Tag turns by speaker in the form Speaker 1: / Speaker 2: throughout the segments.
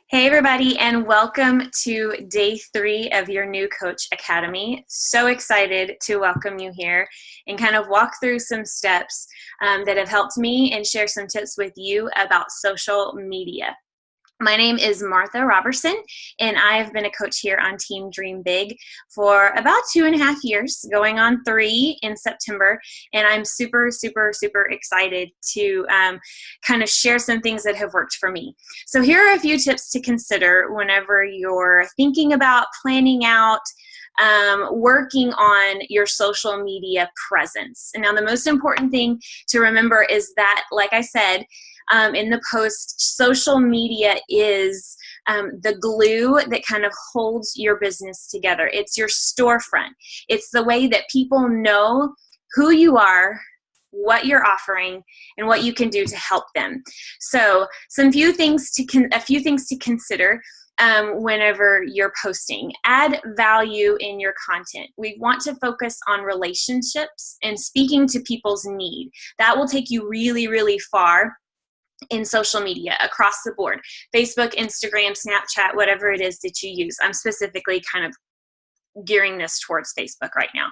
Speaker 1: Hey, everybody, and welcome to day 3 of your New Coach Academy. So excited to welcome you here and kind of walk through some steps that have helped me and share some tips with you about social media. My name is Martha Robertson, and I have been a coach here on Team Dream Big for about 2.5 years, going on 3 in September, and I'm super excited to kind of share some things that have worked for me. So here are a few tips to consider whenever you're thinking about planning out working on your social media presence. And now the most important thing to remember is that, like I said, in the post, social media is the glue that kind of holds your business together. It's your storefront. It's the way that people know who you are, what you're offering, and what you can do to help them. So a few things to consider whenever you're posting. Add value in your content. We want to focus on relationships and speaking to people's need. That will take you really far in social media across the board. Facebook, Instagram, Snapchat, whatever it is that you use. I'm specifically kind of gearing this towards Facebook right now.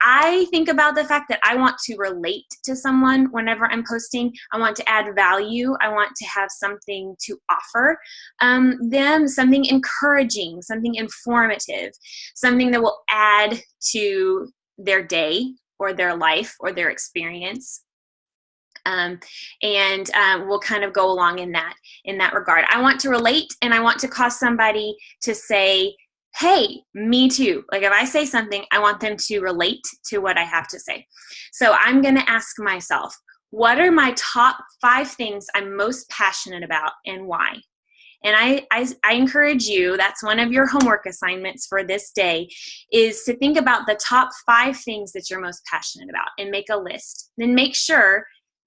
Speaker 1: I think about the fact that I want to relate to someone whenever I'm posting. I want to add value. I want to have something to offer them, something encouraging, something informative, something that will add to their day or their life or their experience. We'll kind of go along in that regard. I want to relate, and I want to cause somebody to say, hey, me too. Like if I say something, I want them to relate to what I have to say. So I'm going to ask myself, what are my top 5 things I'm most passionate about and why? And I encourage you, that's one of your homework assignments for this day, is to think about the top 5 things that you're most passionate about and make a list. Then make sure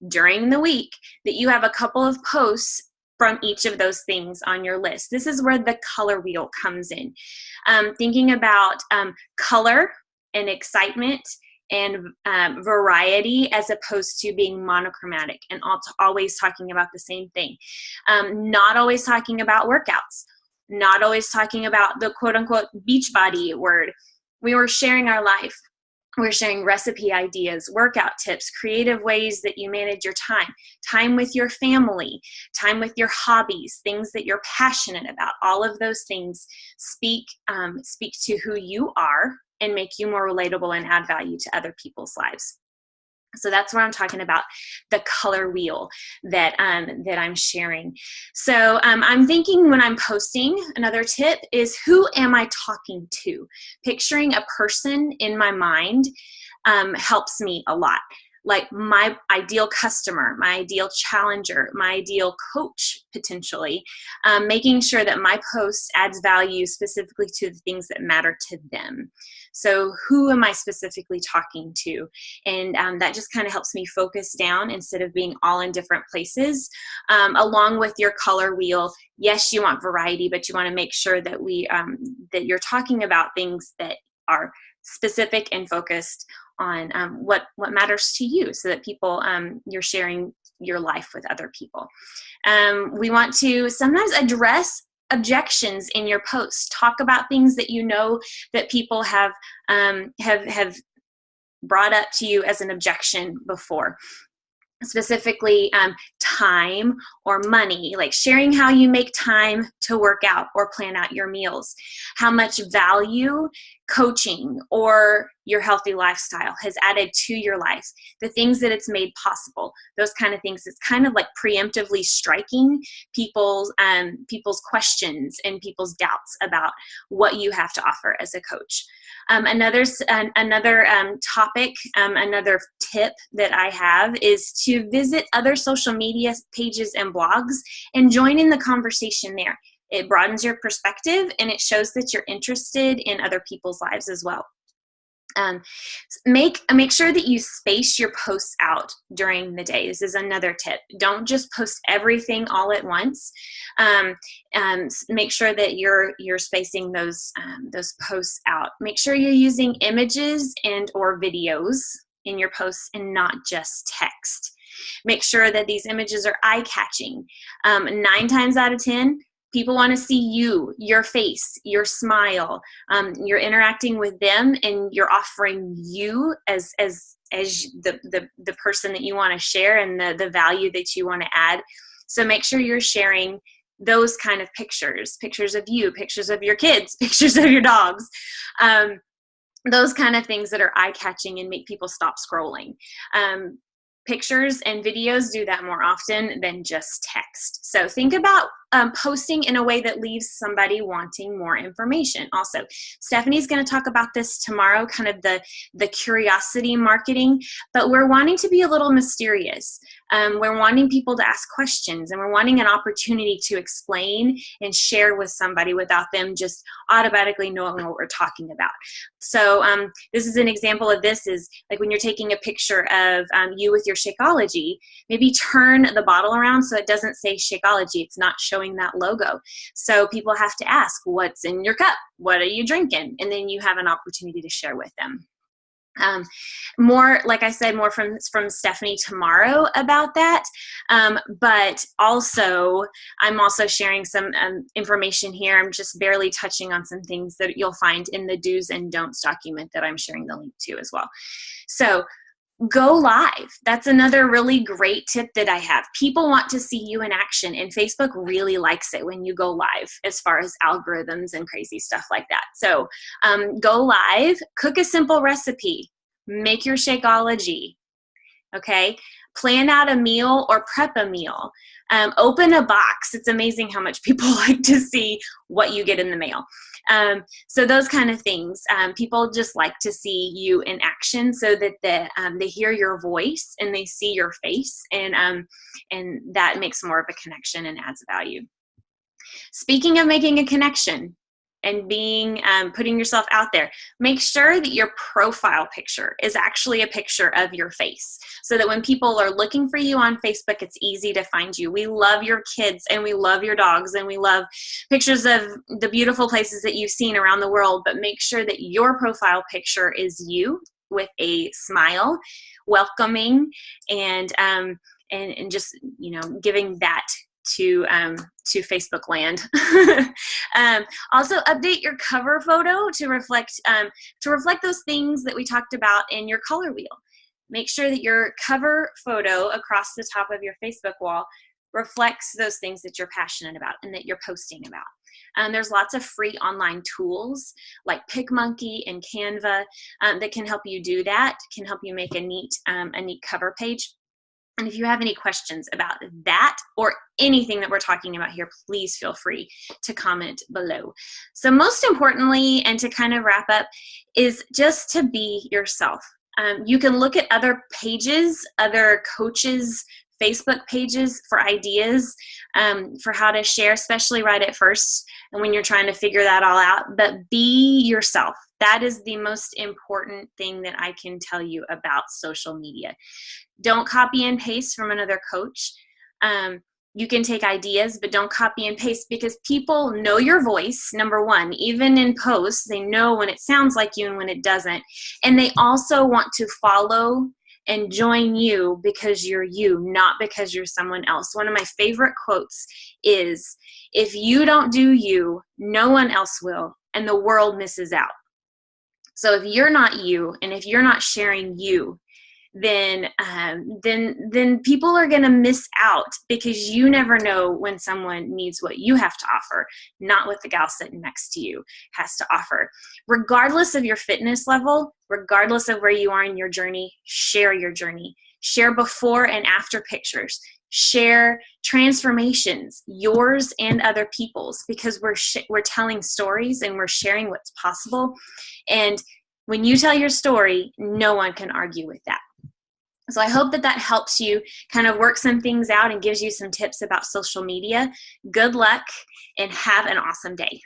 Speaker 1: during the week that you have a couple of posts from each of those things on your list. This is where the color wheel comes in. Thinking about color and excitement and variety as opposed to being monochromatic and always talking about the same thing. Not always talking about workouts. Not always talking about the quote-unquote Beachbody word. We were sharing our life. We're sharing recipe ideas, workout tips, creative ways that you manage your time with your family, time with your hobbies, things that you're passionate about. All of those things speak to who you are and make you more relatable and add value to other people's lives. So that's where I'm talking about the color wheel that I'm sharing. So I'm thinking when I'm posting, another tip is, who am I talking to? Picturing a person in my mind helps me a lot. Like my ideal customer, my ideal challenger, my ideal coach, potentially, making sure that my post adds value specifically to the things that matter to them. So who am I specifically talking to? And that just kind of helps me focus down instead of being all in different places. Along with your color wheel, yes, you want variety, but you want to make sure that that you're talking about things that are specific and focused on what matters to you, so that people, you're sharing your life with other people. We want to sometimes address objections in your posts. Talk about things that you know that people have brought up to you as an objection before. Specifically time or money, like sharing how you make time to work out or plan out your meals, how much value coaching or your healthy lifestyle has added to your life, the things that it's made possible, those kind of things. It's kind of like preemptively striking people's questions and people's doubts about what you have to offer as a coach. Another topic, another tip that I have is to visit other social media pages and blogs and join in the conversation there. It broadens your perspective and it shows that you're interested in other people's lives as well. Make sure that you space your posts out during the day. This is another tip. Don't just post everything all at once. Make sure that you're spacing those posts out. Make sure you're using images and or videos in your posts and not just text. Make sure that these images are eye-catching. 9 times out of 10, people want to see you, your face, your smile. You're interacting with them, and you're offering you as the person that you want to share, and the value that you want to add. So make sure you're sharing those kind of pictures of you, pictures of your kids, pictures of your dogs, those kind of things that are eye-catching and make people stop scrolling. Pictures and videos do that more often than just text. So think about posting in a way that leaves somebody wanting more information. Also, Stephanie's going to talk about this tomorrow, kind of the curiosity marketing, but we're wanting to be a little mysterious. We're wanting people to ask questions, and we're wanting an opportunity to explain and share with somebody without them just automatically knowing what we're talking about. So this is an example of this, is like when you're taking a picture of you with your Shakeology, maybe turn the bottle around so it doesn't say Shakeology. It's not showing that logo. So people have to ask, what's in your cup? What are you drinking? And then you have an opportunity to share with them. More, like I said, more from Stephanie tomorrow about that. But also, I'm also sharing some information here. I'm just barely touching on some things that you'll find in the do's and don'ts document that I'm sharing the link to as well. So go live. That's another really great tip that I have. People want to see you in action, and Facebook really likes it when you go live, as far as algorithms and crazy stuff like that. So go live, cook a simple recipe, make your Shakeology, okay? Plan out a meal or prep a meal. Open a box. It's amazing how much people like to see what you get in the mail. So those kind of things, people just like to see you in action, so that they hear your voice and they see your face, and that makes more of a connection and adds value. Speaking of making a connection and being putting yourself out there, make sure that your profile picture is actually a picture of your face, so that when people are looking for you on Facebook, it's easy to find you. We love your kids, and we love your dogs, and we love pictures of the beautiful places that you've seen around the world, but make sure that your profile picture is you with a smile, welcoming, and just, you know, giving that to Facebook land. Also, update your cover photo to reflect those things that we talked about in your color wheel. Make sure that your cover photo across the top of your Facebook wall reflects those things that you're passionate about and that you're posting about. There's lots of free online tools like PicMonkey and Canva that can help you do that, can help you make a neat cover page. And if you have any questions about that or anything that we're talking about here, please feel free to comment below. So most importantly, and to kind of wrap up, is just to be yourself. You can look at other pages, other coaches' Facebook pages for ideas for how to share, especially right at first and when you're trying to figure that all out. But be yourself. That is the most important thing that I can tell you about social media. Don't copy and paste from another coach. You can take ideas, but don't copy and paste, because people know your voice, number one. Even in posts, they know when it sounds like you and when it doesn't. And they also want to follow and join you because you're you, not because you're someone else. One of my favorite quotes is, if you don't do you, no one else will, and the world misses out. So if you're not you, and if you're not sharing you, then people are going to miss out, because you never know when someone needs what you have to offer, not what the gal sitting next to you has to offer. Regardless of your fitness level, regardless of where you are in your journey, share your journey. Share before and after pictures. Share transformations, yours and other people's, because we're telling stories and we're sharing what's possible. And when you tell your story, no one can argue with that. So I hope that helps you kind of work some things out and gives you some tips about social media. Good luck and have an awesome day.